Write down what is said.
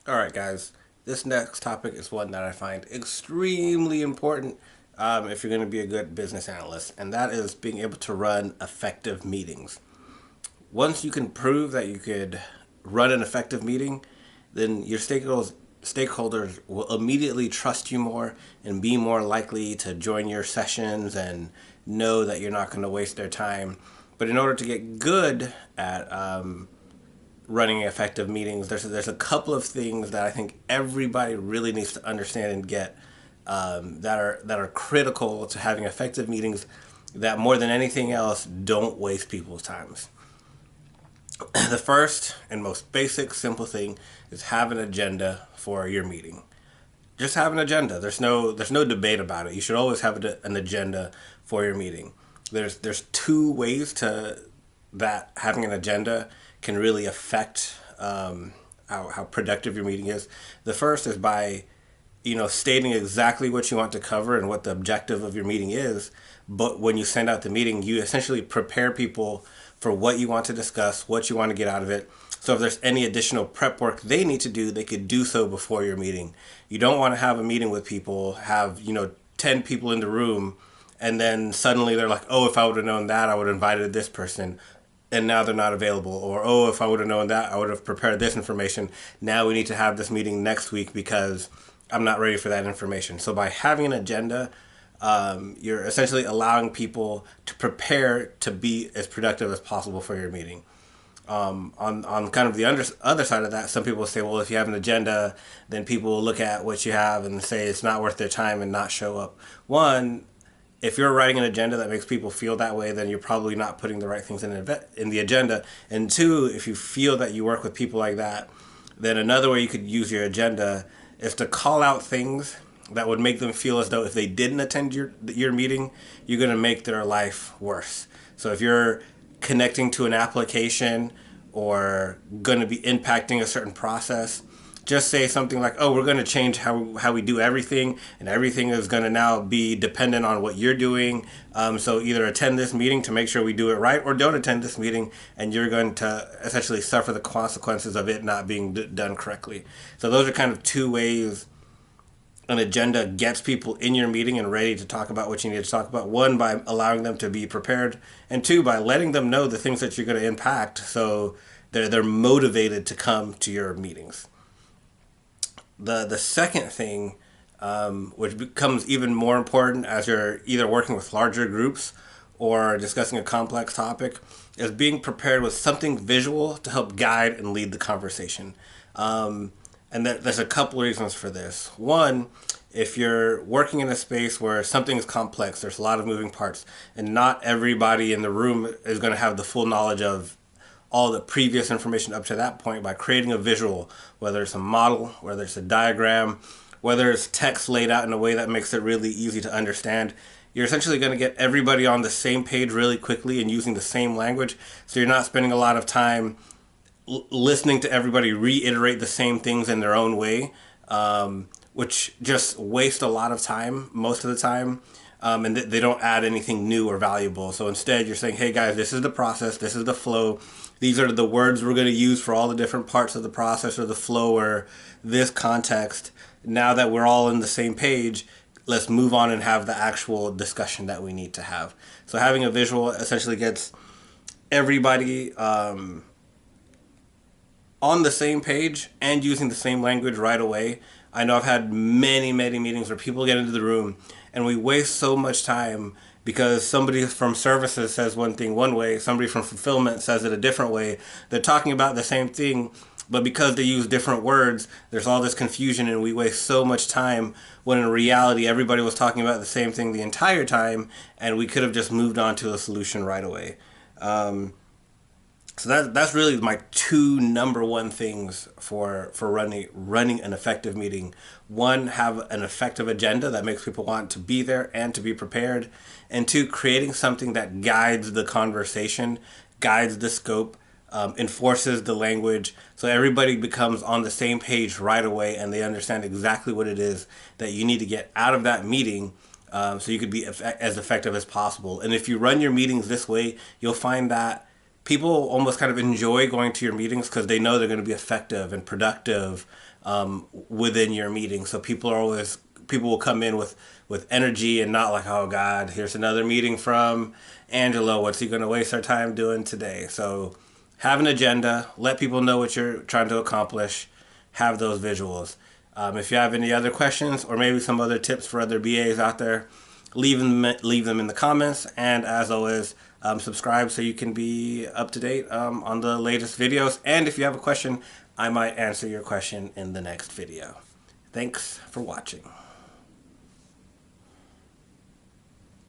All right, guys. This next topic is one that I find extremely important if you're going to be a good business analyst, and that is being able to run effective meetings. Once you can prove that you could run an effective meeting, then your stakeholders will immediately trust you more and be more likely to join your sessions and know that you're not going to waste their time. But in order to get good at running effective meetings, there's a couple of things that I think everybody really needs to understand and get that are critical to having effective meetings. That more than anything else, don't waste people's times. The first and most basic, simple thing is have an agenda for your meeting. Just have an agenda. There's no debate about it. You should always have an agenda for your meeting. There's two ways to that having an agenda can really affect how productive your meeting is. The first is by stating exactly what you want to cover and what the objective of your meeting is. But when you send out the meeting, you essentially prepare people for what you want to discuss, what you want to get out of it. So if there's any additional prep work they need to do, they could do so before your meeting. You don't want to have a meeting with people, have 10 people in the room, and then suddenly they're like, oh, if I would have known that, I would have invited this person, and now they're not available. Or, oh, if I would have known that, I would have prepared this information. Now we need to have this meeting next week because I'm not ready for that information. So by having an agenda, you're essentially allowing people to prepare to be as productive as possible for your meeting. On kind of the other side of that, some people say, well, if you have an agenda, then people will look at what you have and say it's not worth their time and not show up. One, if you're writing an agenda that makes people feel that way, then you're probably not putting the right things in the agenda. And two, if you feel that you work with people like that, then another way you could use your agenda is to call out things that would make them feel as though if they didn't attend your meeting, you're going to make their life worse. So if you're connecting to an application or going to be impacting a certain process, just say something like, oh, we're going to change how we do everything, and everything is going to now be dependent on what you're doing. So either attend this meeting to make sure we do it right, or don't attend this meeting, and you're going to essentially suffer the consequences of it not being done correctly. So those are kind of two ways an agenda gets people in your meeting and ready to talk about what you need to talk about. One, by allowing them to be prepared, and two, by letting them know the things that you're going to impact, so they're motivated to come to your meetings. The second thing, which becomes even more important as you're either working with larger groups or discussing a complex topic, is being prepared with something visual to help guide and lead the conversation. And there's a couple reasons for this. One, if you're working in a space where something is complex, there's a lot of moving parts, and not everybody in the room is going to have the full knowledge of all the previous information up to that point. By creating a visual, whether it's a model, whether it's a diagram, whether it's text laid out in a way that makes it really easy to understand, you're essentially going to get everybody on the same page really quickly and using the same language. So you're not spending a lot of time listening to everybody reiterate the same things in their own way, which just waste a lot of time most of the time. And they don't add anything new or valuable. So instead, you're saying, hey guys, this is the process, this is the flow. These are the words we're going to use for all the different parts of the process or the flow or this context. Now that we're all in the same page, let's move on and have the actual discussion that we need to have. So having a visual essentially gets everybody on the same page and using the same language right away. I know I've had many, many meetings where people get into the room and we waste so much time because somebody from services says one thing one way, somebody from fulfillment says it a different way. They're talking about the same thing, but because they use different words, there's all this confusion and we waste so much time when in reality everybody was talking about the same thing the entire time and we could have just moved on to a solution right away. So that's really my two number one things for running an effective meeting. One, have an effective agenda that makes people want to be there and to be prepared. And two, creating something that guides the conversation, guides the scope, enforces the language, so everybody becomes on the same page right away and they understand exactly what it is that you need to get out of that meeting, so you could be as effective as possible. And if you run your meetings this way, you'll find that people almost kind of enjoy going to your meetings because they know they're going to be effective and productive within your meeting. So people will come in with energy and not like, oh God, here's another meeting from Angelo. What's he going to waste our time doing today? So have an agenda. Let people know what you're trying to accomplish. Have those visuals. If you have any other questions or maybe some other tips for other BAs out there, leave them in the comments. And as always, subscribe so you can be up to date on the latest videos. And if you have a question, I might answer your question in the next video. Thanks for watching.